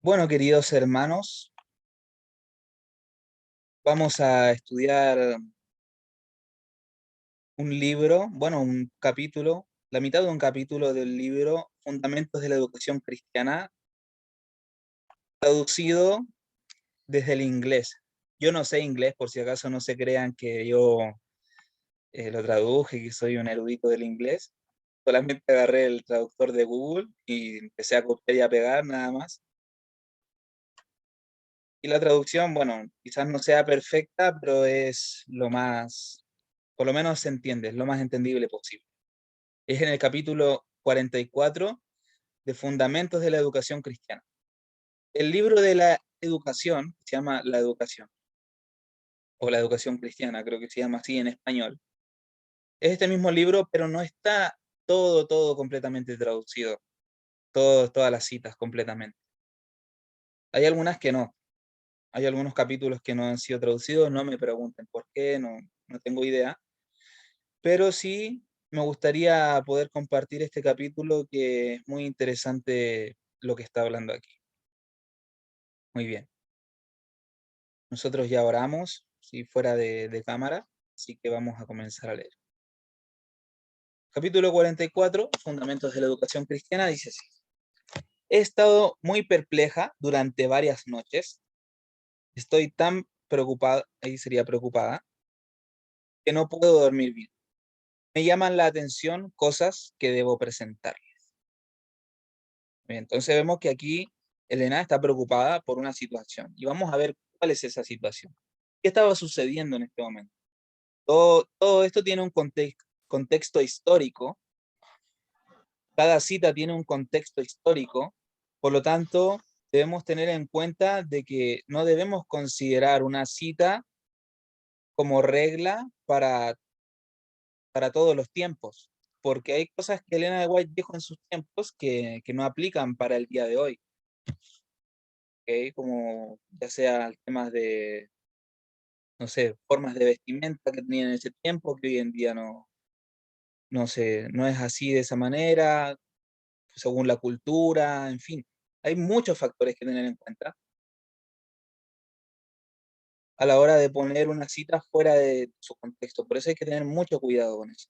Bueno, queridos hermanos, vamos a estudiar un libro, bueno, un capítulo, la mitad de un capítulo del libro Fundamentos de la Educación Cristiana, traducido desde el inglés. Yo no sé inglés, por si acaso no se crean que yo lo traduje, que soy un erudito del inglés. Solamente agarré el traductor de Google y empecé a copiar y a pegar nada más. Y la traducción, bueno, quizás no sea perfecta, pero es lo más, por lo menos se entiende, es lo más entendible posible. Es en el capítulo 44 de Fundamentos de la Educación Cristiana. El libro de la educación se llama La Educación, o La Educación Cristiana, creo que se llama así en español. Es este mismo libro, pero no está todo completamente traducido, todas las citas completamente. Hay algunas que no, hay algunos capítulos que no han sido traducidos, no me pregunten por qué, no tengo idea, pero sí me gustaría poder compartir este capítulo que es muy interesante lo que está hablando aquí. Muy bien, nosotros ya oramos, si fuera de cámara, así que vamos a comenzar a leer. Capítulo 44, Fundamentos de la Educación Cristiana, dice así. He estado muy perpleja durante varias noches, estoy tan preocupada, ahí sería preocupada, que no puedo dormir bien. Me llaman la atención cosas que debo presentar. Bien, entonces vemos que aquí Elena está preocupada por una situación y vamos a ver cuál es esa situación. ¿Qué estaba sucediendo en este momento? Todo esto tiene un contexto histórico, cada cita tiene un contexto histórico, por lo tanto debemos tener en cuenta de que no debemos considerar una cita como regla para todos los tiempos, porque hay cosas que Elena de White dijo en sus tiempos que no aplican para el día de hoy. ¿Ok? Como ya sea temas de, no sé, formas de vestimenta que tenían en ese tiempo, que hoy en día no sé, no es así de esa manera, según la cultura, en fin. Hay muchos factores que tener en cuenta a la hora de poner una cita fuera de su contexto. Por eso hay que tener mucho cuidado con eso.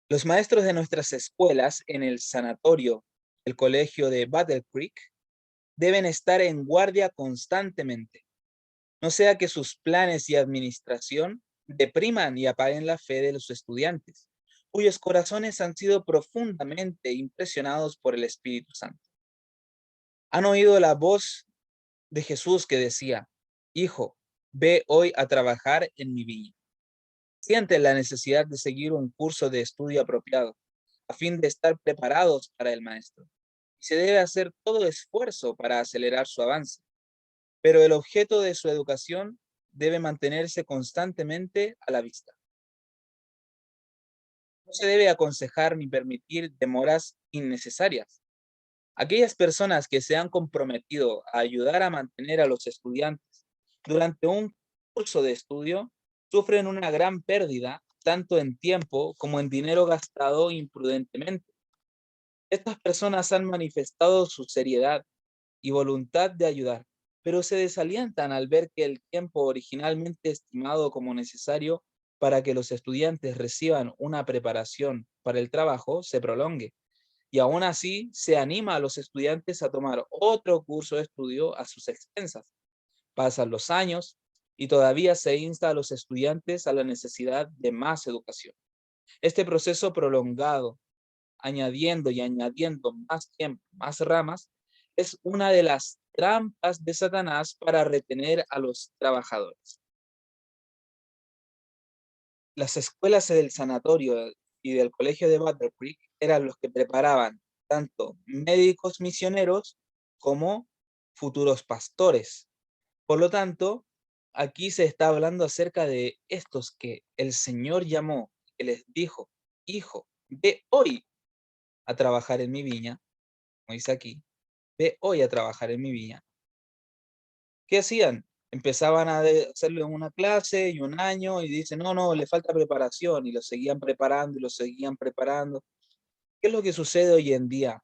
Los maestros de nuestras escuelas en el sanatorio, el colegio de Battle Creek, deben estar en guardia constantemente, no sea que sus planes y administración depriman y apaguen la fe de los estudiantes, cuyos corazones han sido profundamente impresionados por el Espíritu Santo. Han oído la voz de Jesús que decía, Hijo, ve hoy a trabajar en mi viña. Sienten la necesidad de seguir un curso de estudio apropiado, a fin de estar preparados para el maestro. Y se debe hacer todo esfuerzo para acelerar su avance, pero el objeto de su educación debe mantenerse constantemente a la vista. No se debe aconsejar ni permitir demoras innecesarias. Aquellas personas que se han comprometido a ayudar a mantener a los estudiantes durante un curso de estudio sufren una gran pérdida, tanto en tiempo como en dinero gastado imprudentemente. Estas personas han manifestado su seriedad y voluntad de ayudar, pero se desalientan al ver que el tiempo originalmente estimado como necesario para que los estudiantes reciban una preparación para el trabajo se prolongue. Y aún así se anima a los estudiantes a tomar otro curso de estudio a sus expensas. Pasan los años y todavía se insta a los estudiantes a la necesidad de más educación. Este proceso prolongado, añadiendo y añadiendo más tiempo, más ramas, es una de las trampas de Satanás para retener a los trabajadores. Las escuelas del sanatorio y del colegio de Battle Creek eran los que preparaban tanto médicos misioneros como futuros pastores. Por lo tanto, aquí se está hablando acerca de estos que el Señor llamó, que les dijo, hijo, ve hoy a trabajar en mi viña, como dice aquí, ve hoy a trabajar en mi viña. ¿Qué hacían? Empezaban a hacerle una clase y un año y dicen, no, le falta preparación y lo seguían preparando y lo seguían preparando. ¿Qué es lo que sucede hoy en día?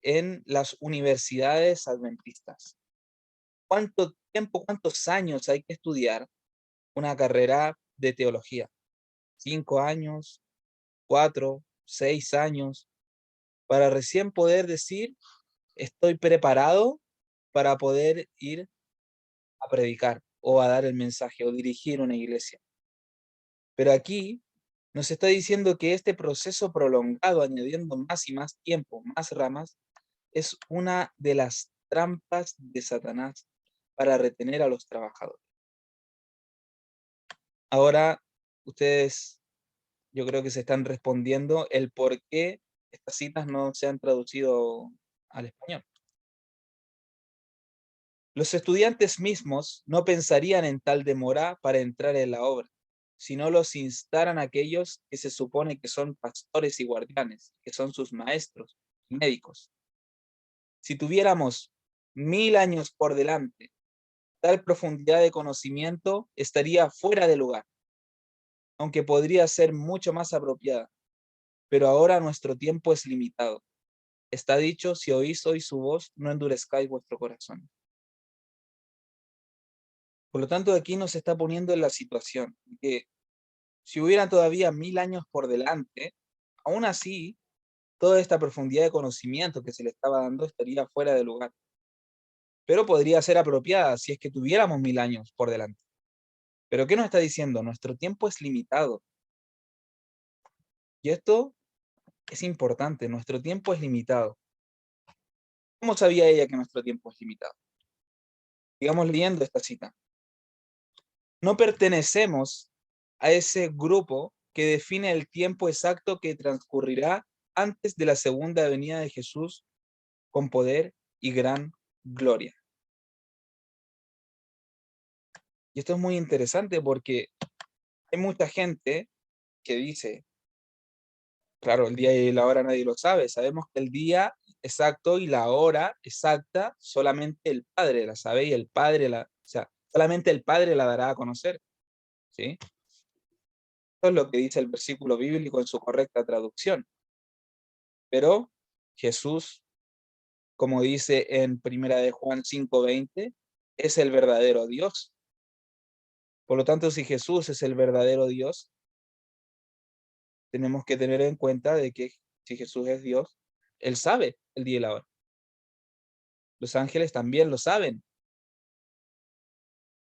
en las universidades adventistas. ¿Cuánto tiempo, cuántos años hay que estudiar una carrera de teología? 5 años, 4, 6 años, para recién poder decir, estoy preparado para poder ir a predicar o a dar el mensaje o dirigir una iglesia. Pero aquí nos está diciendo que este proceso prolongado, añadiendo más y más tiempo, más ramas, es una de las trampas de Satanás para retener a los trabajadores. Ahora, ustedes, yo creo que se están respondiendo el por qué estas citas no se han traducido al español. Los estudiantes mismos no pensarían en tal demora para entrar en la obra, sino los instaran aquellos que se supone que son pastores y guardianes, que son sus maestros y médicos. Si tuviéramos 1000 años por delante, tal profundidad de conocimiento estaría fuera de lugar, aunque podría ser mucho más apropiada. Pero ahora nuestro tiempo es limitado. Está dicho, si oís hoy su voz, no endurezcáis vuestro corazón. Por lo tanto, aquí nos está poniendo en la situación que si hubieran todavía 1000 años por delante, aún así, toda esta profundidad de conocimiento que se le estaba dando estaría fuera de lugar. Pero podría ser apropiada si es que tuviéramos 1000 años por delante. Pero ¿qué nos está diciendo? Nuestro tiempo es limitado. Y esto es importante, nuestro tiempo es limitado. ¿Cómo sabía ella que nuestro tiempo es limitado? Sigamos leyendo esta cita. No pertenecemos a ese grupo que define el tiempo exacto que transcurrirá antes de la segunda venida de Jesús con poder y gran gloria. Y esto es muy interesante porque hay mucha gente que dice, claro, el día y la hora nadie lo sabe, sabemos que el día exacto y la hora exacta solamente el Padre la sabe y el Padre o sea, solamente el Padre la dará a conocer, ¿sí? Esto es lo que dice el versículo bíblico en su correcta traducción. Pero Jesús, como dice en Primera de Juan 5:20, es el verdadero Dios. Por lo tanto, si Jesús es el verdadero Dios, tenemos que tener en cuenta de que si Jesús es Dios, Él sabe el día y la hora. Los ángeles también lo saben,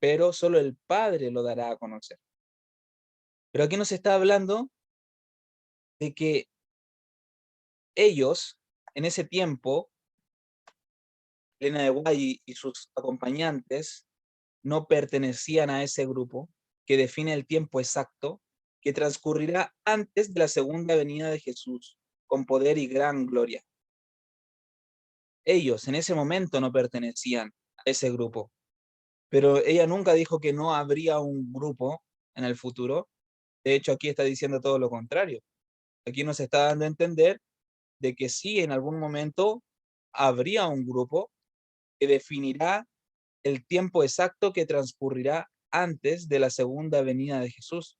pero solo el Padre lo dará a conocer. Pero aquí nos está hablando de que ellos, en ese tiempo, Elena de Guay y sus acompañantes, no pertenecían a ese grupo que define el tiempo exacto que transcurrirá antes de la segunda venida de Jesús, con poder y gran gloria. Ellos en ese momento no pertenecían a ese grupo, pero ella nunca dijo que no habría un grupo en el futuro. De hecho, aquí está diciendo todo lo contrario. Aquí nos está dando a entender de que sí, en algún momento habría un grupo que definirá el tiempo exacto que transcurrirá antes de la segunda venida de Jesús.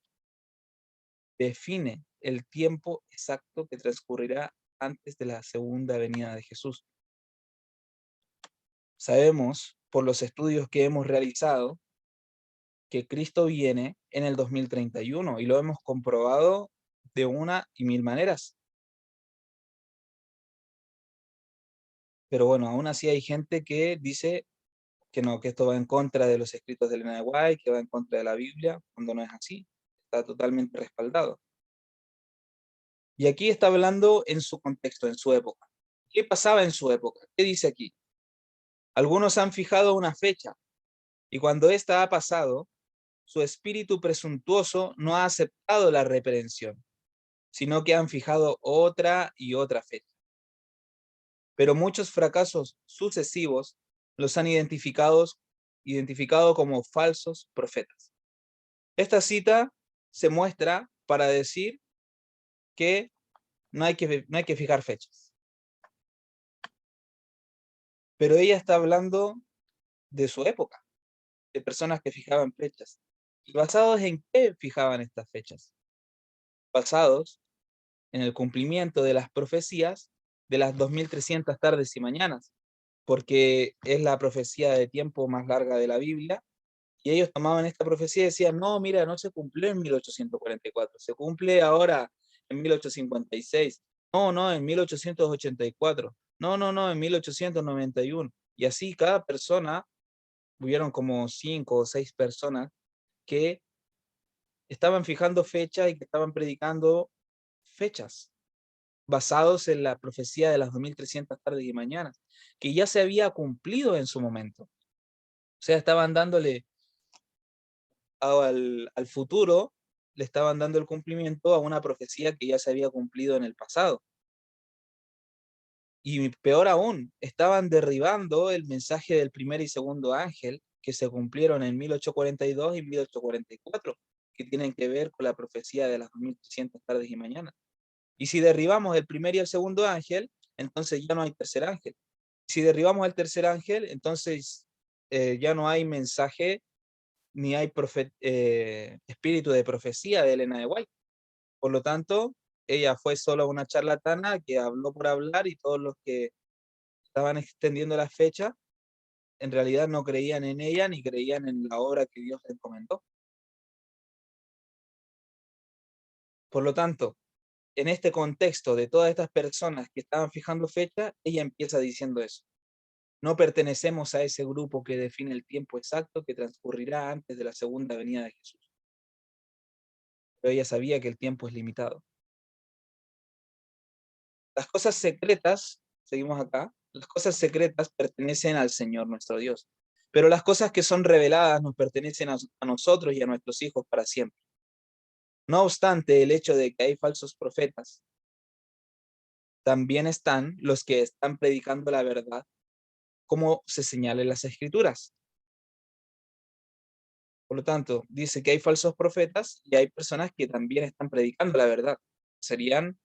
Define el tiempo exacto que transcurrirá antes de la segunda venida de Jesús. Sabemos por los estudios que hemos realizado que Cristo viene en el 2031 y lo hemos comprobado de una y mil maneras. Pero bueno, aún así hay gente que dice que no, que esto va en contra de los escritos de Elena de White, que va en contra de la Biblia, cuando no es así. Está totalmente respaldado. Y aquí está hablando en su contexto, en su época. ¿Qué pasaba en su época? ¿Qué dice aquí? Algunos han fijado una fecha, y cuando ésta ha pasado, su espíritu presuntuoso no ha aceptado la reprensión, sino que han fijado otra y otra fecha. Pero muchos fracasos sucesivos los han identificado como falsos profetas. Esta cita se muestra para decir que no hay que fijar fechas. Pero ella está hablando de su época, de personas que fijaban fechas. ¿Y basados en qué fijaban estas fechas? Basados en el cumplimiento de las profecías de las 2300 tardes y mañanas, porque es la profecía de tiempo más larga de la Biblia. Y ellos tomaban esta profecía y decían, no, mira, no se cumplió en 1844, se cumple ahora en 1856, no, no, en 1884, no, no, no, en 1891. Y así cada persona, hubieron como 5 o 6 personas que estaban fijando fechas y que estaban predicando fechas basados en la profecía de las 2300 tardes y mañanas, que ya se había cumplido en su momento. O sea, estaban dándole al futuro, le estaban dando el cumplimiento a una profecía que ya se había cumplido en el pasado. Y peor aún, estaban derribando el mensaje del primer y segundo ángel que se cumplieron en 1842 y 1844, que tienen que ver con la profecía de las 2300 tardes y mañanas. Y si derribamos el primer y el segundo ángel, entonces ya no hay tercer ángel. Si derribamos el tercer ángel, entonces ya no hay mensaje ni hay espíritu de profecía de Elena de White. Por lo tanto, ella fue solo una charlatana que habló por hablar, y todos los que estaban extendiendo la fecha en realidad no creían en ella ni creían en la obra que Dios les encomendó. Por lo tanto, en este contexto de todas estas personas que estaban fijando fecha, ella empieza diciendo eso. No pertenecemos a ese grupo que define el tiempo exacto que transcurrirá antes de la segunda venida de Jesús. Pero ella sabía que el tiempo es limitado. Las cosas secretas, seguimos acá, las cosas secretas pertenecen al Señor nuestro Dios, pero las cosas que son reveladas nos pertenecen a nosotros y a nuestros hijos para siempre. No obstante el hecho de que hay falsos profetas, también están los que están predicando la verdad, como se señala en las Escrituras. Por lo tanto, dice que hay falsos profetas y hay personas que también están predicando la verdad. Serían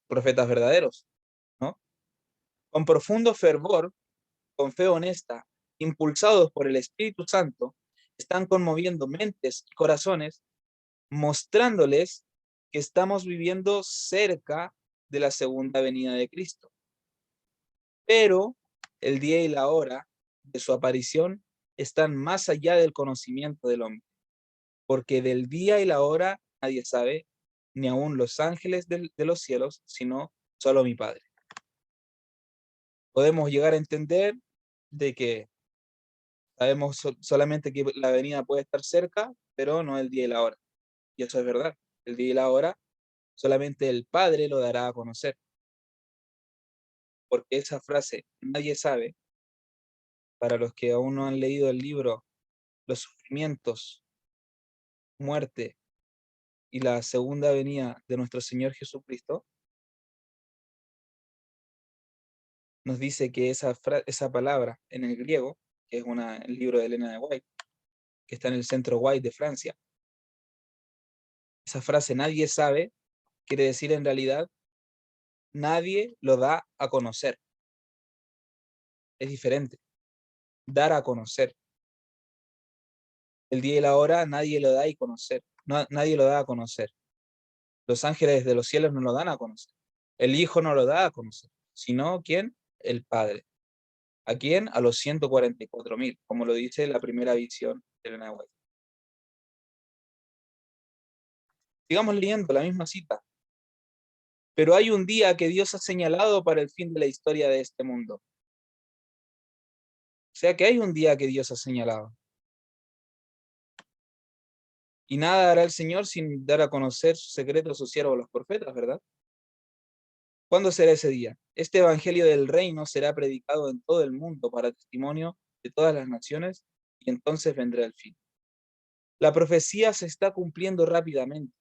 profetas verdaderos, ¿no? Con profundo fervor, con fe honesta, impulsados por el Espíritu Santo, están conmoviendo mentes y corazones, mostrándoles que estamos viviendo cerca de la segunda venida de Cristo. Pero el día y la hora de su aparición están más allá del conocimiento del hombre, porque del día y la hora nadie sabe, ni aun los ángeles de los cielos, sino solo mi Padre. Podemos llegar a entender de que sabemos solamente que la venida puede estar cerca, pero no el día y la hora. Y eso es verdad. El día y la hora solamente el Padre lo dará a conocer. Porque esa frase, nadie sabe, para los que aún no han leído el libro, los sufrimientos, muerte y la segunda venida de nuestro Señor Jesucristo, nos dice que esa palabra en el griego, que es el libro de Elena de White, que está en el centro White de Francia, esa frase nadie sabe quiere decir en realidad nadie lo da a conocer. Es diferente. Dar a conocer. El día y la hora nadie lo da a conocer. No, nadie lo da a conocer. Los ángeles de los cielos no lo dan a conocer. El Hijo no lo da a conocer. Sino, ¿quién? El Padre. ¿A quién? A los 144.000, como lo dice la primera visión de Elena White. Sigamos leyendo la misma cita. Pero hay un día que Dios ha señalado para el fin de la historia de este mundo. O sea que hay un día que Dios ha señalado. Y nada hará el Señor sin dar a conocer su secreto a sus siervos los profetas, ¿verdad? ¿Cuándo será ese día? Este evangelio del reino será predicado en todo el mundo para testimonio de todas las naciones, y entonces vendrá el fin. La profecía se está cumpliendo rápidamente.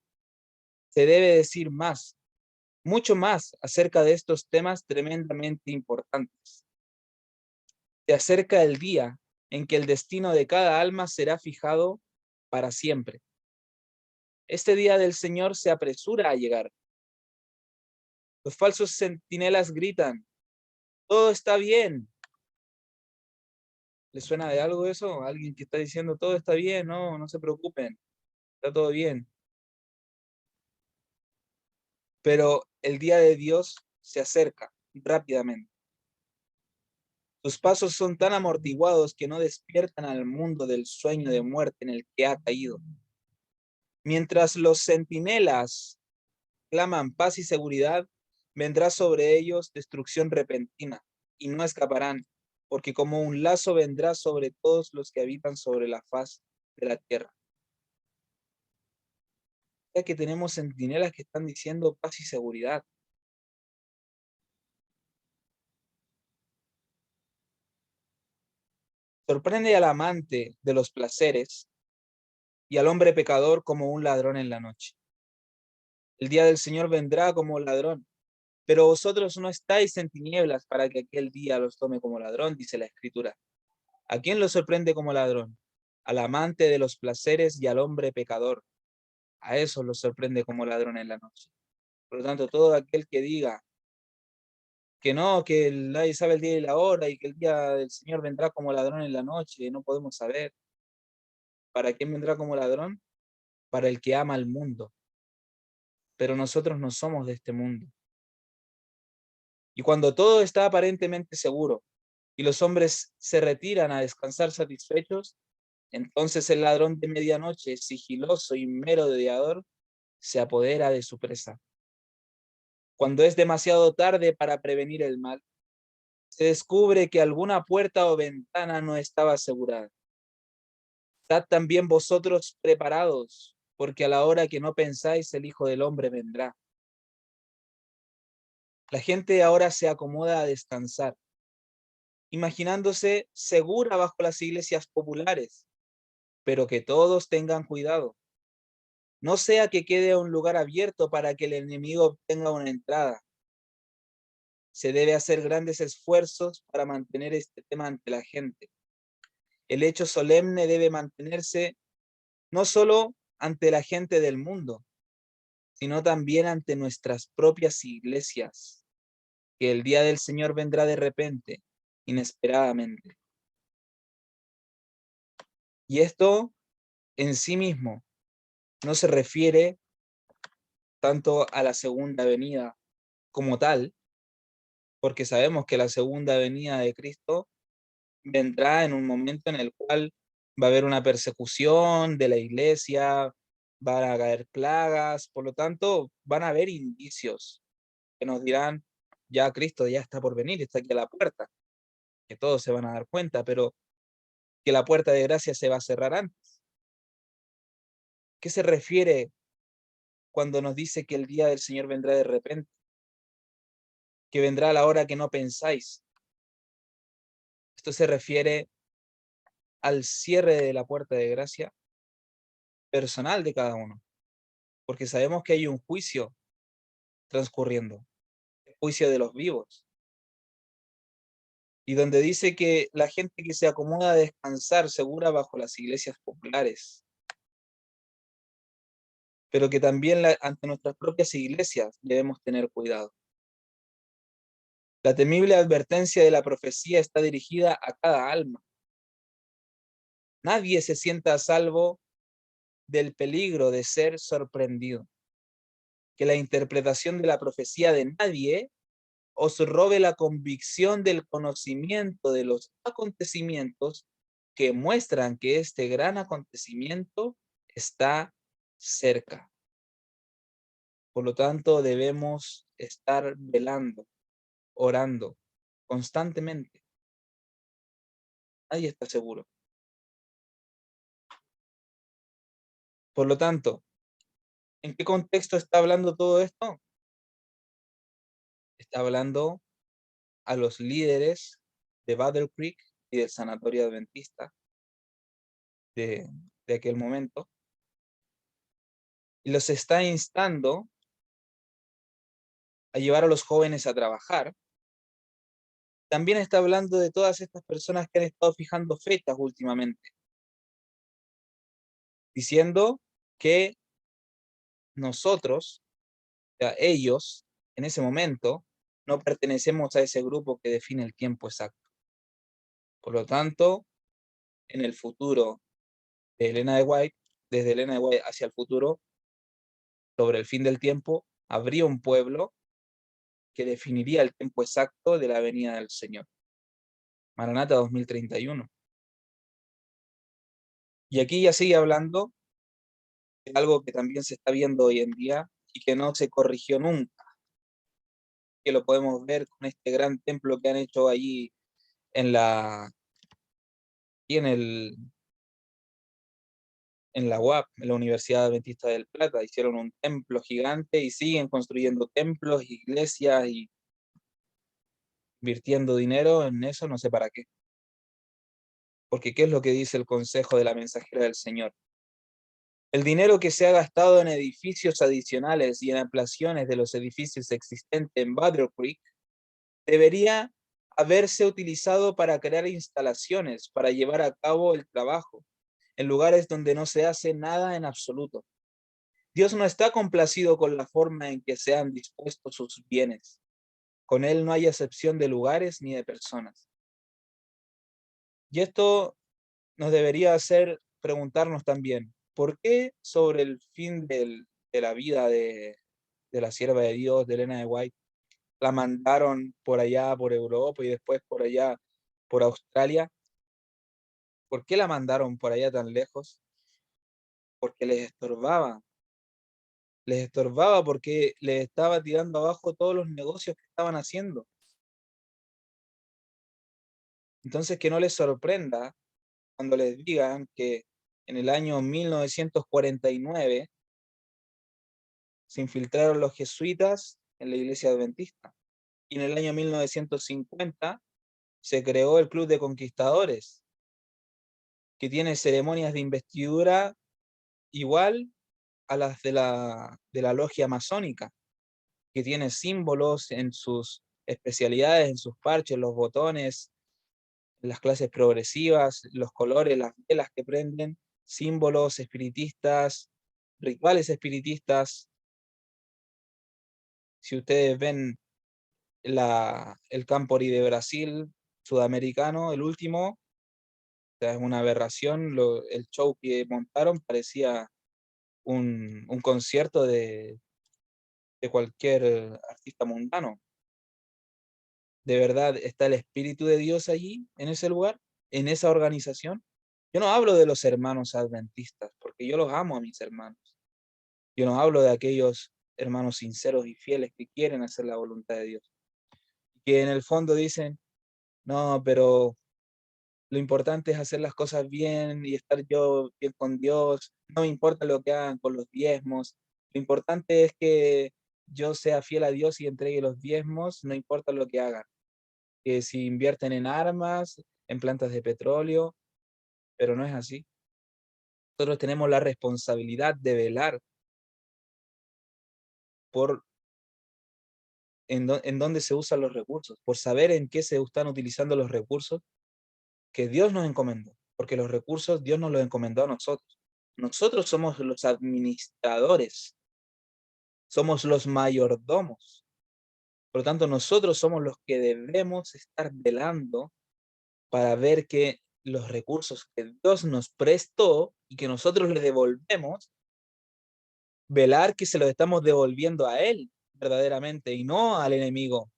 Se debe decir más, mucho más acerca de estos temas tremendamente importantes. Se acerca el día en que el destino de cada alma será fijado para siempre. Este día del Señor se apresura a llegar. Los falsos centinelas gritan, todo está bien. ¿Les suena de algo eso? Alguien que está diciendo, todo está bien, no, no se preocupen, está todo bien. Pero el día de Dios se acerca rápidamente. Sus pasos son tan amortiguados que no despiertan al mundo del sueño de muerte en el que ha caído. Mientras los centinelas claman paz y seguridad, vendrá sobre ellos destrucción repentina, y no escaparán, porque como un lazo vendrá sobre todos los que habitan sobre la faz de la tierra. Ya que tenemos centinelas que están diciendo paz y seguridad. Sorprende al amante de los placeres y al hombre pecador como un ladrón en la noche. El día del Señor vendrá como ladrón, pero vosotros no estáis en tinieblas para que aquel día los tome como ladrón, dice la Escritura. ¿A quién lo sorprende como ladrón? Al amante de los placeres y al hombre pecador. A eso lo sorprende como ladrón en la noche. Por lo tanto, todo aquel que diga que no, que nadie sabe el día y la hora y que el día del Señor vendrá como ladrón en la noche, no podemos saber. ¿Para quién vendrá como ladrón? Para el que ama al mundo. Pero nosotros no somos de este mundo. Y cuando todo está aparentemente seguro y los hombres se retiran a descansar satisfechos, entonces el ladrón de medianoche, sigiloso y merodeador, se apodera de su presa. Cuando es demasiado tarde para prevenir el mal, se descubre que alguna puerta o ventana no estaba asegurada. Estad también vosotros preparados, porque a la hora que no pensáis el Hijo del Hombre vendrá. La gente ahora se acomoda a descansar, imaginándose segura bajo las iglesias populares, pero que todos tengan cuidado. No sea que quede un lugar abierto para que el enemigo obtenga una entrada. Se debe hacer grandes esfuerzos para mantener este tema ante la gente. El hecho solemne debe mantenerse no solo ante la gente del mundo, sino también ante nuestras propias iglesias, que el día del Señor vendrá de repente, inesperadamente. Y esto en sí mismo no se refiere tanto a la segunda venida como tal, porque sabemos que la segunda venida de Cristo vendrá en un momento en el cual va a haber una persecución de la iglesia, van a caer plagas, por lo tanto, van a haber indicios que nos dirán, ya Cristo ya está por venir, está aquí a la puerta, que todos se van a dar cuenta, pero que la puerta de gracia se va a cerrar antes. ¿Qué se refiere cuando nos dice que el día del Señor vendrá de repente? Que vendrá a la hora que no pensáis. Esto se refiere al cierre de la puerta de gracia personal de cada uno, porque sabemos que hay un juicio transcurriendo, el juicio de los vivos, y donde dice que la gente que se acomoda a descansar segura bajo las iglesias populares, pero que también ante nuestras propias iglesias debemos tener cuidado. La temible advertencia de la profecía está dirigida a cada alma. Nadie se sienta a salvo del peligro de ser sorprendido. Que la interpretación de la profecía de nadie os robe la convicción del conocimiento de los acontecimientos que muestran que este gran acontecimiento está cerca. Por lo tanto, debemos estar velando, orando constantemente. Nadie está seguro. Por lo tanto, ¿en qué contexto está hablando todo esto? Está hablando a los líderes de Battle Creek y del Sanatorio Adventista de, de aquel momento, y los está instando a llevar a los jóvenes a trabajar. También está hablando de todas estas personas que han estado fijando fechas últimamente, diciendo que nosotros, o sea, ellos, en ese momento, no pertenecemos a ese grupo que define el tiempo exacto. Por lo tanto, en el futuro de Elena de White, desde Elena de White hacia el futuro, sobre el fin del tiempo, habría un pueblo que definiría el tiempo exacto de la venida del Señor. Maranata 2031. Y aquí ya sigue hablando de algo que también se está viendo hoy en día y que no se corrigió nunca, que lo podemos ver con este gran templo que han hecho allí en la, y en la UAP, en la Universidad Adventista del Plata. Hicieron un templo gigante y siguen construyendo templos, iglesias y invirtiendo dinero en eso, no sé para qué. Porque ¿qué es lo que dice el consejo de la mensajera del Señor? El dinero que se ha gastado en edificios adicionales y en ampliaciones de los edificios existentes en Battle Creek debería haberse utilizado para crear instalaciones, para llevar a cabo el trabajo, en lugares donde no se hace nada en absoluto. Dios no está complacido con la forma en que se han dispuesto sus bienes. Con Él no hay excepción de lugares ni de personas. Y esto nos debería hacer preguntarnos también, ¿por qué sobre el fin de la vida de la sierva de Dios, de Elena de White, la mandaron por allá, por Europa y después por allá, por Australia? ¿Por qué la mandaron por allá tan lejos? Porque les estorbaba porque les estaba tirando abajo todos los negocios que estaban haciendo. Entonces que no les sorprenda cuando les digan que en el año 1949 se infiltraron los jesuitas en la iglesia adventista. Y en el año 1950 se creó el Club de Conquistadores, que tiene ceremonias de investidura igual a las de la logia masónica, que tiene símbolos en sus especialidades, en sus parches, los botones, las clases progresivas, los colores, las velas que prenden, símbolos espiritistas, rituales espiritistas. Si ustedes ven el Campori de Brasil, sudamericano, el último, o sea, es una aberración, el show que montaron parecía un concierto de cualquier artista mundano. ¿De verdad está el Espíritu de Dios allí, en ese lugar, en esa organización? Yo no hablo de los hermanos adventistas, porque yo los amo a mis hermanos. Yo no hablo de aquellos hermanos sinceros y fieles que quieren hacer la voluntad de Dios. Que en el fondo dicen, no, pero lo importante es hacer las cosas bien y estar yo bien con Dios. No me importa lo que hagan con los diezmos. Lo importante es que yo sea fiel a Dios y entregue los diezmos, no importa lo que hagan. Que si invierten en armas, en plantas de petróleo, pero no es así. Nosotros tenemos la responsabilidad de velar por en dónde se usan los recursos, por saber en qué se están utilizando los recursos que Dios nos encomendó, porque los recursos Dios nos los encomendó a nosotros. Nosotros somos los administradores, somos los mayordomos. Por lo tanto, nosotros somos los que debemos estar velando para ver que los recursos que Dios nos prestó y que nosotros le devolvemos, velar que se los estamos devolviendo a Él verdaderamente y no al enemigo.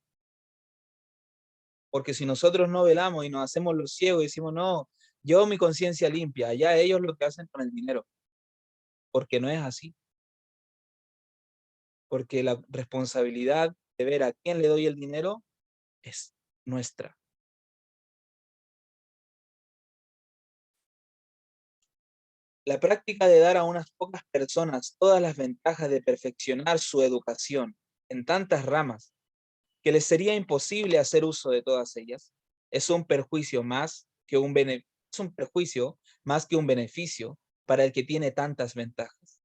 Porque si nosotros no velamos y nos hacemos los ciegos y decimos, no, yo mi conciencia limpia, ya ellos lo que hacen con el dinero, porque no es así. Porque la responsabilidad de ver a quién le doy el dinero es nuestra. La práctica de dar a unas pocas personas todas las ventajas de perfeccionar su educación en tantas ramas que les sería imposible hacer uso de todas ellas, es un perjuicio más que es un perjuicio más que un beneficio para el que tiene tantas ventajas,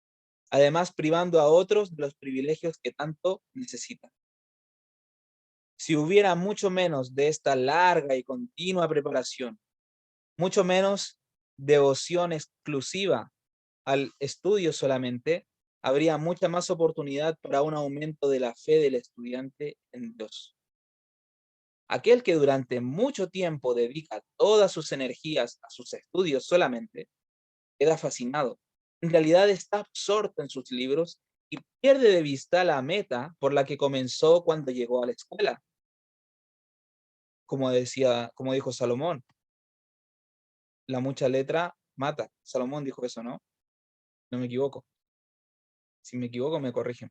además privando a otros de los privilegios que tanto necesitan. Si hubiera mucho menos de esta larga y continua preparación, mucho menos devoción exclusiva al estudio solamente, habría mucha más oportunidad para un aumento de la fe del estudiante en Dios. Aquel que durante mucho tiempo dedica todas sus energías a sus estudios solamente, queda fascinado. En realidad está absorto en sus libros y pierde de vista la meta por la que comenzó cuando llegó a la escuela. Como dijo Salomón, la mucha letra mata. Salomón dijo eso, ¿no? No me equivoco. Si me equivoco, me corrigen.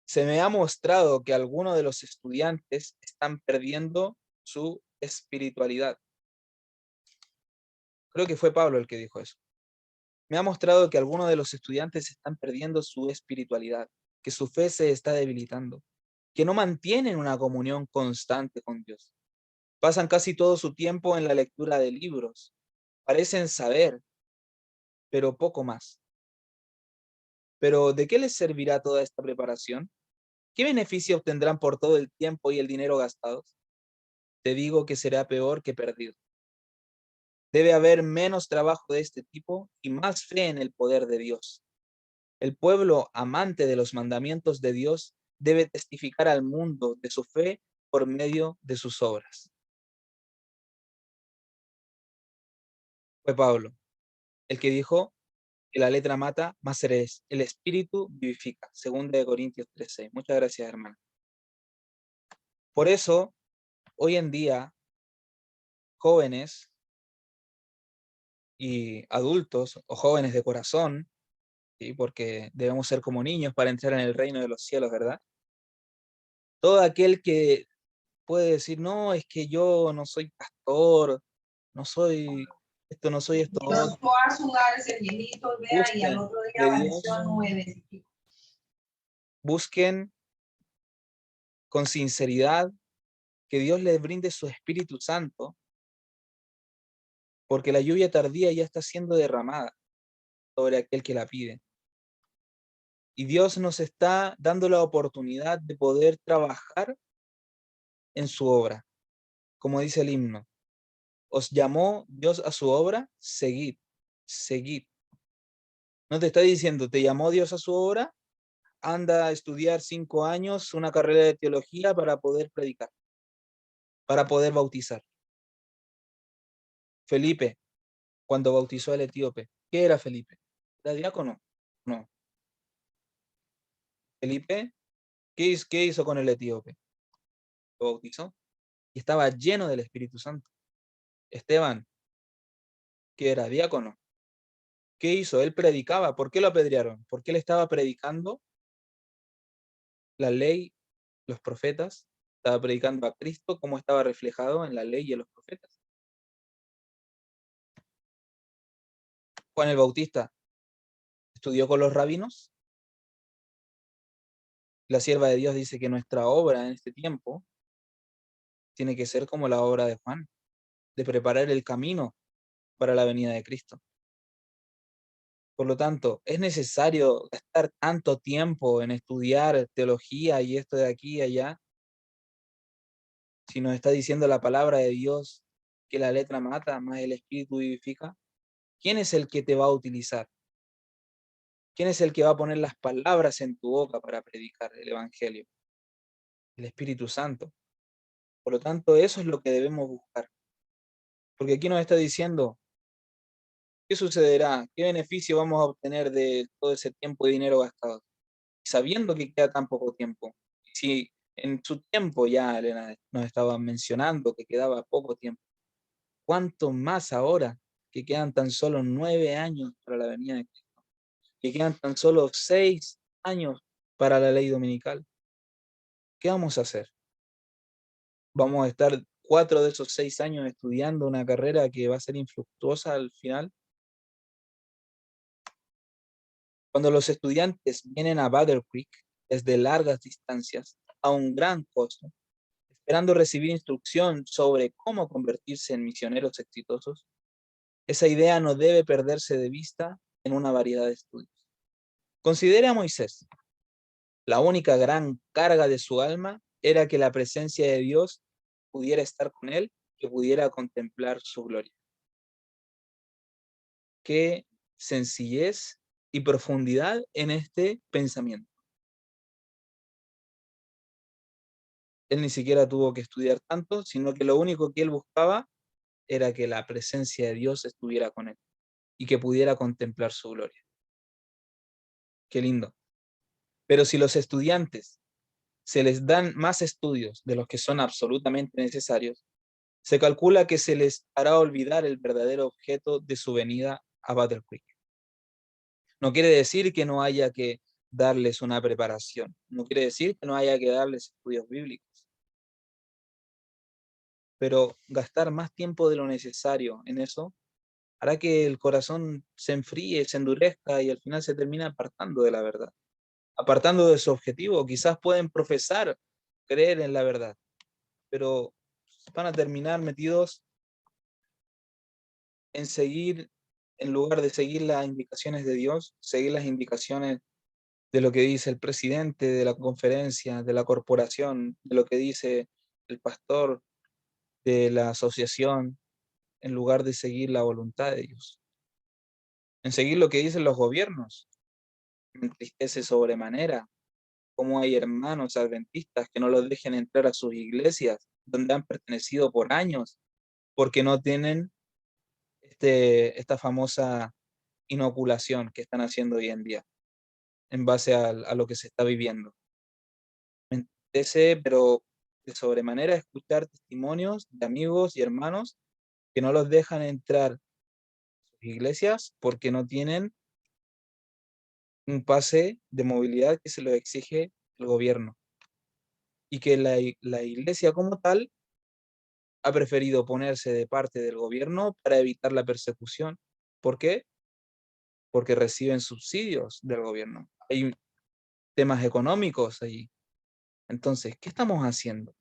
Se me ha mostrado que algunos de los estudiantes están perdiendo su espiritualidad. Creo que fue Pablo el que dijo eso. Me ha mostrado que algunos de los estudiantes están perdiendo su espiritualidad, que su fe se está debilitando, que no mantienen una comunión constante con Dios. Pasan casi todo su tiempo en la lectura de libros. Parecen saber, pero poco más. Pero ¿de qué les servirá toda esta preparación? ¿Qué beneficio obtendrán por todo el tiempo y el dinero gastados? Te digo que será peor que perdido. Debe haber menos trabajo de este tipo y más fe en el poder de Dios. El pueblo amante de los mandamientos de Dios debe testificar al mundo de su fe por medio de sus obras. Fue Pablo el que dijo que la letra mata, mas el espíritu vivifica. 2 Corintios 3:6. Muchas gracias, hermano. Por eso, hoy en día, jóvenes y adultos, o jóvenes de corazón, ¿sí? Porque debemos ser como niños para entrar en el reino de los cielos, ¿verdad? Todo aquel que puede decir, no, es que yo no soy pastor, no soy esto, no soy esto otro. Busquen de Dios, busquen con sinceridad que Dios les brinde su Espíritu Santo, porque la lluvia tardía ya está siendo derramada sobre aquel que la pide. Y Dios nos está dando la oportunidad de poder trabajar en su obra. Como dice el himno, os llamó Dios a su obra, seguid, seguid. No te está diciendo, te llamó Dios a su obra, anda a estudiar 5 años, una carrera de teología para poder predicar, para poder bautizar. Felipe, cuando bautizó al etíope, ¿qué era Felipe? ¿Era diácono? No. Felipe, ¿qué hizo con el etíope? Lo bautizó y estaba lleno del Espíritu Santo. Esteban, ¿qué era? Diácono. ¿Qué hizo? Él predicaba. ¿Por qué lo apedrearon? Porque él estaba predicando la ley, los profetas, estaba predicando a Cristo como estaba reflejado en la ley y en los profetas. Juan el Bautista estudió con los rabinos. La sierva de Dios dice que nuestra obra en este tiempo tiene que ser como la obra de Juan, de preparar el camino para la venida de Cristo. Por lo tanto, es necesario gastar tanto tiempo en estudiar teología y esto de aquí y allá, si nos está diciendo la palabra de Dios que la letra mata, más el espíritu vivifica. ¿Quién es el que te va a utilizar? ¿Quién es el que va a poner las palabras en tu boca para predicar el evangelio? El Espíritu Santo. Por lo tanto, eso es lo que debemos buscar. Porque aquí nos está diciendo, ¿qué sucederá? ¿Qué beneficio vamos a obtener de todo ese tiempo y dinero gastado? Sabiendo que queda tan poco tiempo. Si en su tiempo ya Elena nos estaba mencionando que quedaba poco tiempo, ¿cuánto más ahora que quedan tan solo 9 años para la venida de Cristo? Que quedan tan solo 6 años para la ley dominical. ¿Qué vamos a hacer? ¿Vamos a estar 4 de esos 6 años estudiando una carrera que va a ser infructuosa al final? Cuando los estudiantes vienen a Battle Creek desde largas distancias, a un gran costo, esperando recibir instrucción sobre cómo convertirse en misioneros exitosos, esa idea no debe perderse de vista en una variedad de estudios. Considere a Moisés. La única gran carga de su alma era que la presencia de Dios pudiera estar con él, que pudiera contemplar su gloria. Qué sencillez y profundidad en este pensamiento. Él ni siquiera tuvo que estudiar tanto, sino que lo único que él buscaba era que la presencia de Dios estuviera con él y que pudiera contemplar su gloria. Qué lindo. Pero si los estudiantes se les dan más estudios de los que son absolutamente necesarios, se calcula que se les hará olvidar el verdadero objeto de su venida a Battle Creek. No quiere decir que no haya que darles una preparación, no quiere decir que no haya que darles estudios bíblicos, pero gastar más tiempo de lo necesario en eso hará que el corazón se enfríe, se endurezca y al final se termina apartando de la verdad, apartando de su objetivo. Quizás pueden profesar creer en la verdad, pero van a terminar metidos en seguir, en lugar de seguir las indicaciones de Dios, seguir las indicaciones de lo que dice el presidente de la conferencia, de la corporación, de lo que dice el pastor de la asociación, en lugar de seguir la voluntad de Dios, en seguir lo que dicen los gobiernos. Me entristece sobremanera cómo hay hermanos adventistas que no los dejen entrar a sus iglesias donde han pertenecido por años, porque no tienen esta famosa inoculación que están haciendo hoy en día, en base a lo que se está viviendo. Me entristece, pero de sobremanera, escuchar testimonios de amigos y hermanos que no los dejan entrar a sus iglesias porque no tienen un pase de movilidad que se lo exige el gobierno. Y que la iglesia como tal ha preferido ponerse de parte del gobierno para evitar la persecución. ¿Por qué? Porque reciben subsidios del gobierno. Hay temas económicos allí. Entonces, ¿qué estamos haciendo?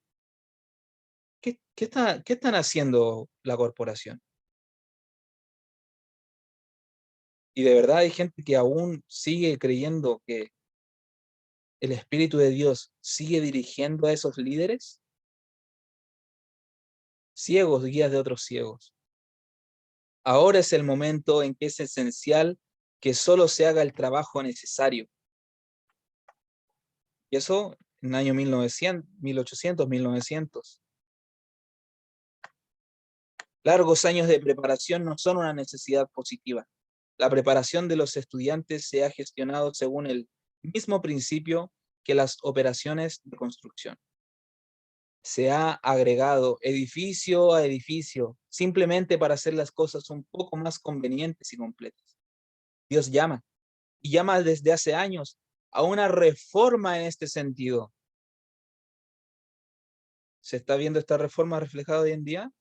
¿Qué están haciendo la corporación? Y de verdad hay gente que aún sigue creyendo que el Espíritu de Dios sigue dirigiendo a esos líderes, ciegos, guías de otros ciegos. Ahora es el momento en que es esencial que solo se haga el trabajo necesario. Y eso en el año 1900, 1800, 1900. Largos años de preparación no son una necesidad positiva. La preparación de los estudiantes se ha gestionado según el mismo principio que las operaciones de construcción. Se ha agregado edificio a edificio, simplemente para hacer las cosas un poco más convenientes y completas. Dios llama, y llama desde hace años a una reforma en este sentido. ¿Se está viendo esta reforma reflejada hoy en día?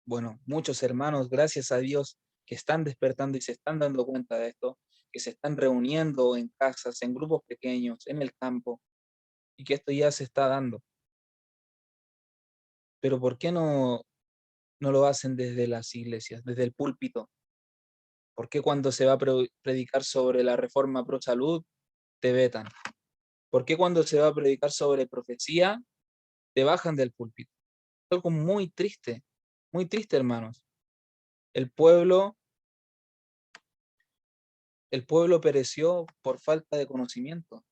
Bueno, muchos hermanos, gracias a Dios, que están despertando y se están dando cuenta de esto, que se están reuniendo en casas, en grupos pequeños, en el campo, y que esto ya se está dando. Pero ¿por qué no lo hacen desde las iglesias, desde el púlpito? ¿Por qué cuando se va a predicar sobre la reforma pro salud, te vetan? ¿Por qué cuando se va a predicar sobre profecía, te bajan del púlpito? Es algo muy triste, hermanos. El pueblo, el pueblo pereció por falta de conocimiento,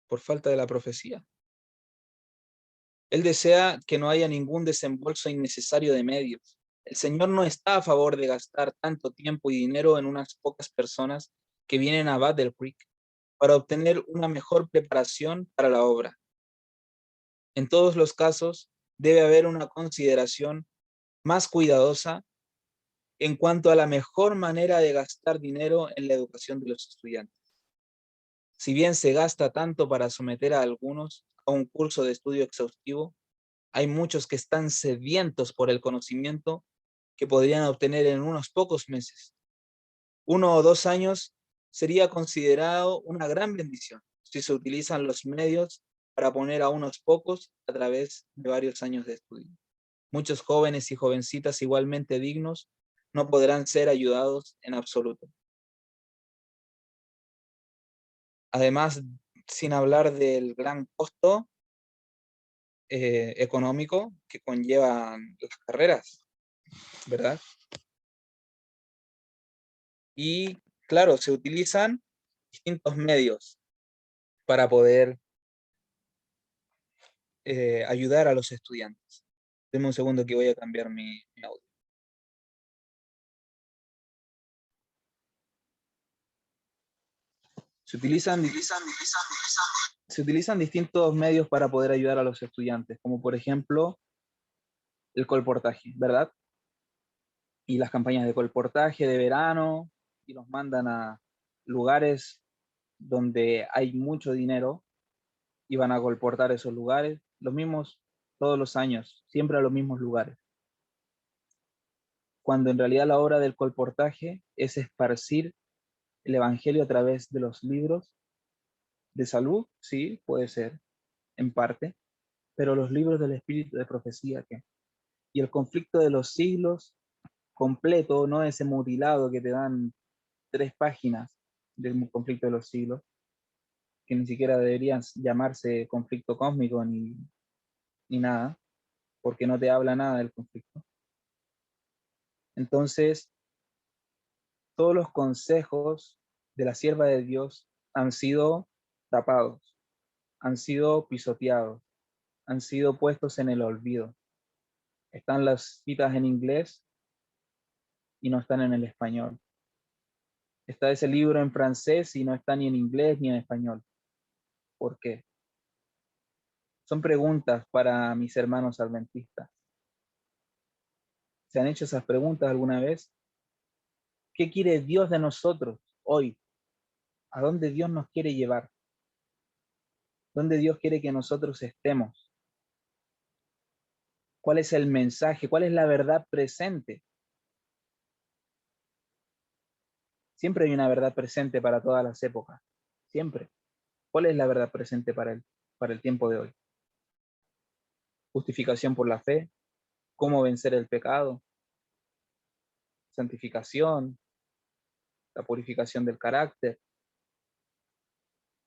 por falta de la profecía. Él desea que no haya ningún desembolso innecesario de medios. El Señor no está a favor de gastar tanto tiempo y dinero en unas pocas personas que vienen a Battle Creek para obtener una mejor preparación para la obra. En todos los casos, debe haber una consideración más cuidadosa en cuanto a la mejor manera de gastar dinero en la educación de los estudiantes. Si bien se gasta tanto para someter a algunos a un curso de estudio exhaustivo, hay muchos que están sedientos por el conocimiento que podrían obtener en unos pocos meses. 1 o 2 años sería considerado una gran bendición si se utilizan los medios para poner a unos pocos a través de varios años de estudio. Muchos jóvenes y jovencitas igualmente dignos no podrán ser ayudados en absoluto. Además, sin hablar del gran costo económico que conllevan las carreras, ¿verdad? Y claro, se utilizan distintos medios para poder ayudar a los estudiantes. Deme un segundo que voy a cambiar mi audio. Se utilizan, se utilizan distintos medios para poder ayudar a los estudiantes, como por ejemplo el colportaje, ¿verdad? Y las campañas de colportaje de verano, y los mandan a lugares donde hay mucho dinero y van a colportar esos lugares, los mismos todos los años, siempre a los mismos lugares. Cuando en realidad la obra del colportaje es esparcir el evangelio a través de los libros de salud, sí, puede ser, en parte, pero los libros del espíritu de profecía, ¿qué? Y el conflicto de los siglos completo, no ese mutilado que te dan 3 páginas del conflicto de los siglos, que ni siquiera deberían llamarse conflicto cósmico ni nada, porque no te habla nada del conflicto. Entonces, todos los consejos de la sierva de Dios han sido tapados, han sido pisoteados, han sido puestos en el olvido. Están las citas en inglés y no están en el español. Está ese libro en francés y no está ni en inglés ni en español. ¿Por qué? Son preguntas para mis hermanos adventistas. ¿Se han hecho esas preguntas alguna vez? ¿Qué quiere Dios de nosotros hoy? ¿A dónde Dios nos quiere llevar? ¿Dónde Dios quiere que nosotros estemos? ¿Cuál es el mensaje? ¿Cuál es la verdad presente? Siempre hay una verdad presente para todas las épocas. Siempre. ¿Cuál es la verdad presente para el tiempo de hoy? Justificación por la fe, cómo vencer el pecado, santificación, la purificación del carácter,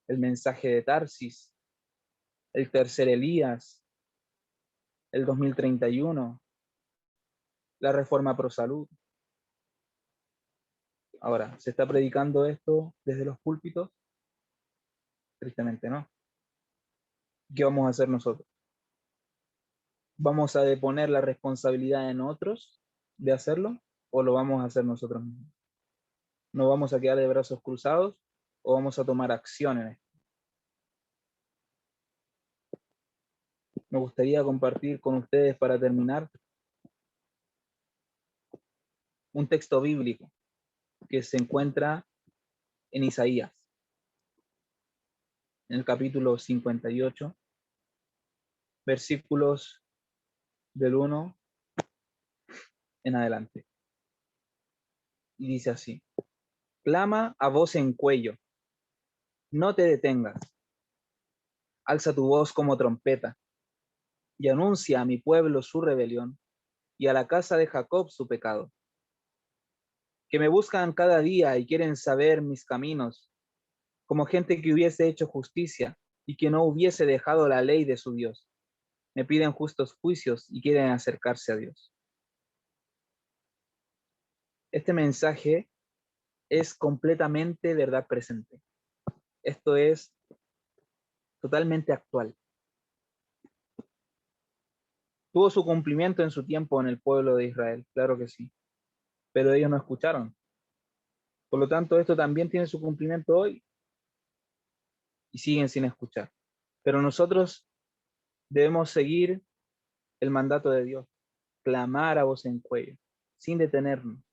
el mensaje de Tarsis, el tercer Elías, el 2031, la reforma pro salud. Ahora, ¿se está predicando esto desde los púlpitos? Tristemente no. ¿Qué vamos a hacer nosotros? ¿Vamos a deponer la responsabilidad en otros de hacerlo o lo vamos a hacer nosotros mismos? ¿No vamos a quedar de brazos cruzados o vamos a tomar acción en esto? Me gustaría compartir con ustedes para terminar un texto bíblico que se encuentra en Isaías, en el capítulo 58, versículos del 1 en adelante. Y dice así: clama a voz en cuello, no te detengas, alza tu voz como trompeta, y anuncia a mi pueblo su rebelión, y a la casa de Jacob su pecado. Que me buscan cada día y quieren saber mis caminos, como gente que hubiese hecho justicia y que no hubiese dejado la ley de su Dios. Me piden justos juicios y quieren acercarse a Dios. Este mensaje es completamente verdad presente. Esto es totalmente actual. Tuvo su cumplimiento en su tiempo en el pueblo de Israel, claro que sí, pero ellos no escucharon. Por lo tanto, esto también tiene su cumplimiento hoy y siguen sin escuchar. Pero nosotros debemos seguir el mandato de Dios, clamar a voz en cuello, sin detenernos,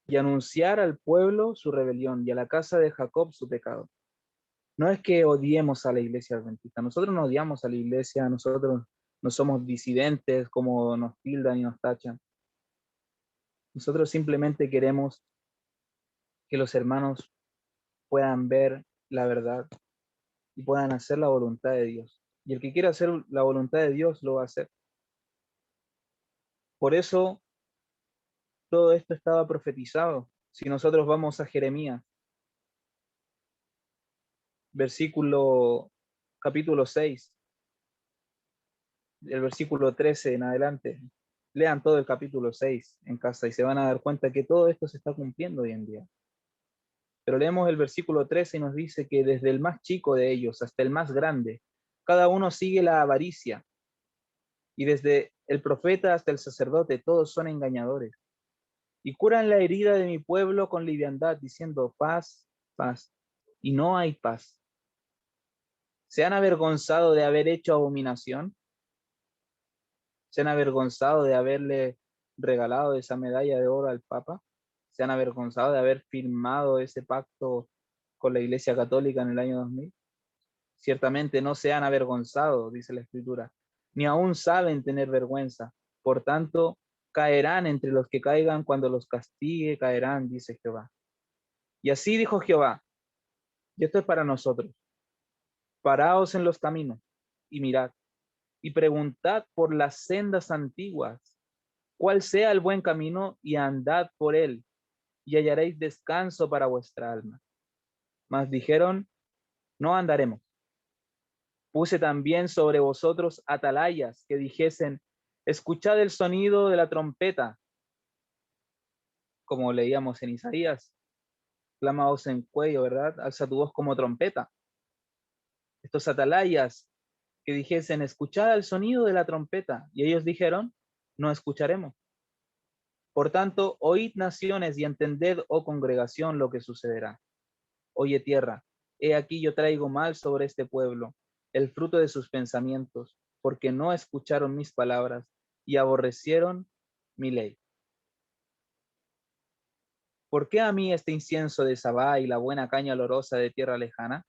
y anunciar al pueblo su rebelión y a la casa de Jacob su pecado. No es que odiemos a la iglesia adventista, nosotros no odiamos a la iglesia, nosotros no somos disidentes como nos tildan y nos tachan. Nosotros simplemente queremos que los hermanos puedan ver la verdad y puedan hacer la voluntad de Dios. Y el que quiera hacer la voluntad de Dios lo va a hacer. Por eso todo esto estaba profetizado. Si nosotros vamos a Jeremías, versículo, capítulo 6, el versículo 13 en adelante, lean todo el capítulo 6 en casa y se van a dar cuenta que todo esto se está cumpliendo hoy en día. Pero leemos el versículo 13 y nos dice que desde el más chico de ellos hasta el más grande, cada uno sigue la avaricia, y desde el profeta hasta el sacerdote, todos son engañadores. Y curan la herida de mi pueblo con liviandad, diciendo paz, paz. y no hay paz. ¿Se han avergonzado de haber hecho abominación? ¿Se han avergonzado de haberle regalado esa medalla de oro al Papa? ¿Se han avergonzado de haber firmado ese pacto con la Iglesia Católica en el año 2000? Ciertamente no se han avergonzado, dice la Escritura, ni aún saben tener vergüenza. Por tanto, caerán entre los que caigan, cuando los castigue, caerán, dice Jehová. Y así dijo Jehová, y esto es para nosotros: paraos en los caminos y mirad, y preguntad por las sendas antiguas, cuál sea el buen camino, y andad por él, y hallaréis descanso para vuestra alma. Mas dijeron, no andaremos. Puse también sobre vosotros atalayas que dijesen, escuchad el sonido de la trompeta, como leíamos en Isaías, clamaos en cuello, ¿verdad? Alza tu voz como trompeta. Estos atalayas que dijesen, escuchad el sonido de la trompeta, y ellos dijeron, no escucharemos. Por tanto, oíd naciones y entended, oh congregación, lo que sucederá. Oye tierra, he aquí yo traigo mal sobre este pueblo, el fruto de sus pensamientos, porque no escucharon mis palabras y aborrecieron mi ley. ¿Por qué a mí este incienso de Sabá y la buena caña olorosa de tierra lejana?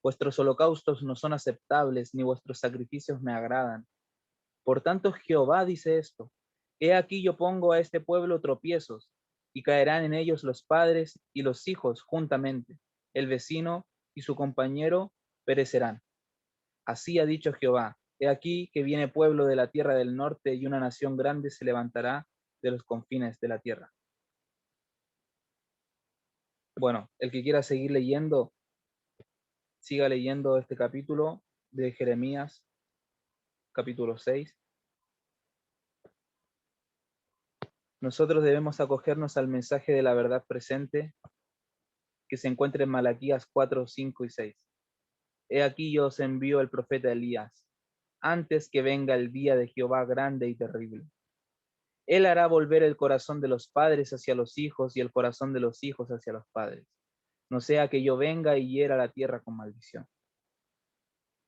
Vuestros holocaustos no son aceptables, ni vuestros sacrificios me agradan. Por tanto, Jehová dice esto: he aquí yo pongo a este pueblo tropiezos, y caerán en ellos los padres y los hijos juntamente, el vecino y su compañero perecerán. Así ha dicho Jehová: he aquí que viene pueblo de la tierra del norte, y una nación grande se levantará de los confines de la tierra. Bueno, el que quiera seguir leyendo, siga leyendo este capítulo de Jeremías, capítulo 6. Nosotros debemos acogernos al mensaje de la verdad presente que se encuentra en Malaquías 4, 5 y 6. He aquí yo os envío el profeta Elías, antes que venga el día de Jehová grande y terrible. Él hará volver el corazón de los padres hacia los hijos y el corazón de los hijos hacia los padres, no sea que yo venga y hiera la tierra con maldición.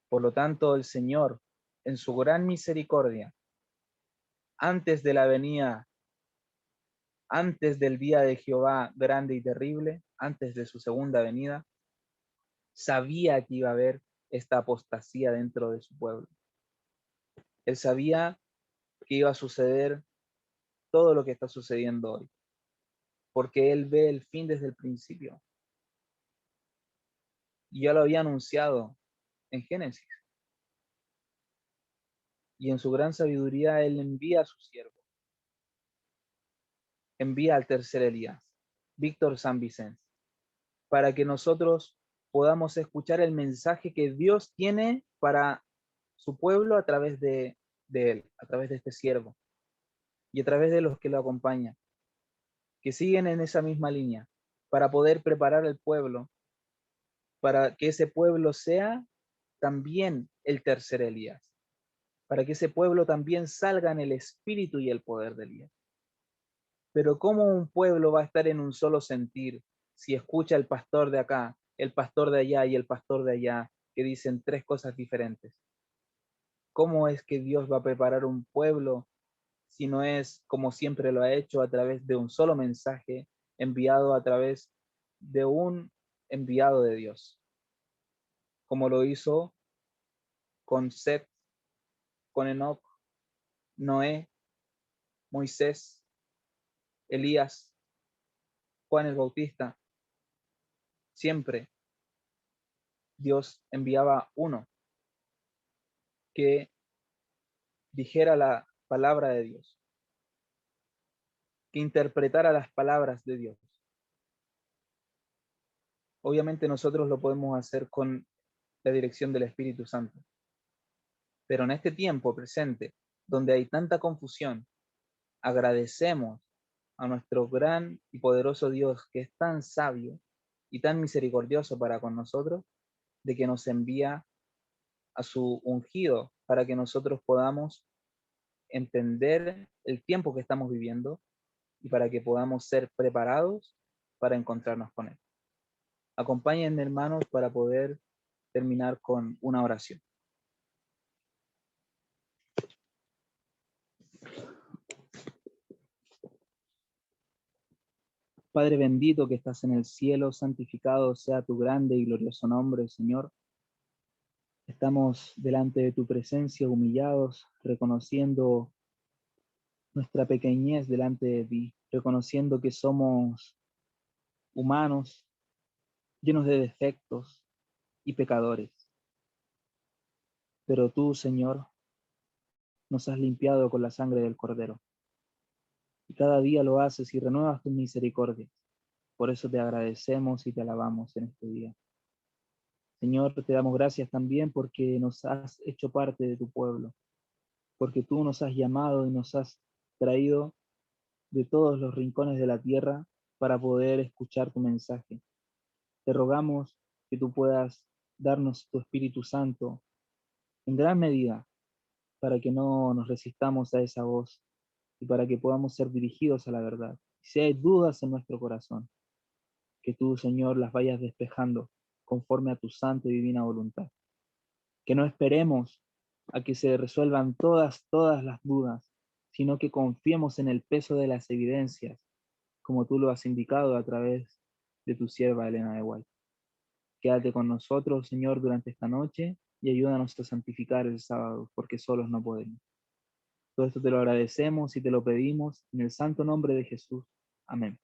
Por lo tanto, el Señor, en su gran misericordia, antes de la venida, antes del día de Jehová grande y terrible, antes de su segunda venida, sabía que iba a haber esta apostasía dentro de su pueblo. Él sabía que iba a suceder todo lo que está sucediendo hoy, porque él ve el fin desde el principio. Y ya lo había anunciado en Génesis. Y en su gran sabiduría él envía a su siervo, envía al tercer Elías, Víctor San Vicente, para que nosotros podamos escuchar el mensaje que Dios tiene para su pueblo a través de él, a través de este siervo y a través de los que lo acompañan, que siguen en esa misma línea, para poder preparar al pueblo, para que ese pueblo sea también el tercer Elías, para que ese pueblo también salga en el espíritu y el poder de Elías. Pero ¿cómo un pueblo va a estar en un solo sentir si escucha el pastor de acá, el pastor de allá y el pastor de allá, que dicen tres cosas diferentes? ¿Cómo es que Dios va a preparar un pueblo si no es como siempre lo ha hecho, a través de un solo mensaje enviado a través de un enviado de Dios, como lo hizo con Set, con Enoc, Noé, Moisés, Elías, Juan el Bautista? Siempre Dios enviaba uno que dijera la palabra de Dios, que interpretara las palabras de Dios. Obviamente nosotros lo podemos hacer con la dirección del Espíritu Santo, pero en este tiempo presente, donde hay tanta confusión, agradecemos a nuestro gran y poderoso Dios, que es tan sabio y tan misericordioso para con nosotros, de que nos envía a su ungido para que nosotros podamos entender el tiempo que estamos viviendo y para que podamos ser preparados para encontrarnos con Él. Acompáñenme, hermanos, para poder terminar con una oración. Padre bendito que estás en el cielo, santificado sea tu grande y glorioso nombre, Señor. Estamos delante de tu presencia humillados, reconociendo nuestra pequeñez delante de ti, reconociendo que somos humanos, llenos de defectos y pecadores. Pero tú, Señor, nos has limpiado con la sangre del Cordero. Y cada día lo haces y renuevas tus misericordias. Por eso te agradecemos y te alabamos en este día. Señor, te damos gracias también porque nos has hecho parte de tu pueblo, porque tú nos has llamado y nos has traído de todos los rincones de la tierra para poder escuchar tu mensaje. Te rogamos que tú puedas darnos tu Espíritu Santo en gran medida para que no nos resistamos a esa voz y para que podamos ser dirigidos a la verdad. Si hay dudas en nuestro corazón, que tú, Señor, las vayas despejando conforme a tu santa y divina voluntad. Que no esperemos a que se resuelvan todas las dudas, sino que confiemos en el peso de las evidencias, como tú lo has indicado a través de tu sierva Elena de White. Quédate con nosotros, Señor, durante esta noche y ayúdanos a santificar el sábado, porque solos no podemos. Todo esto te lo agradecemos y te lo pedimos en el santo nombre de Jesús. Amén.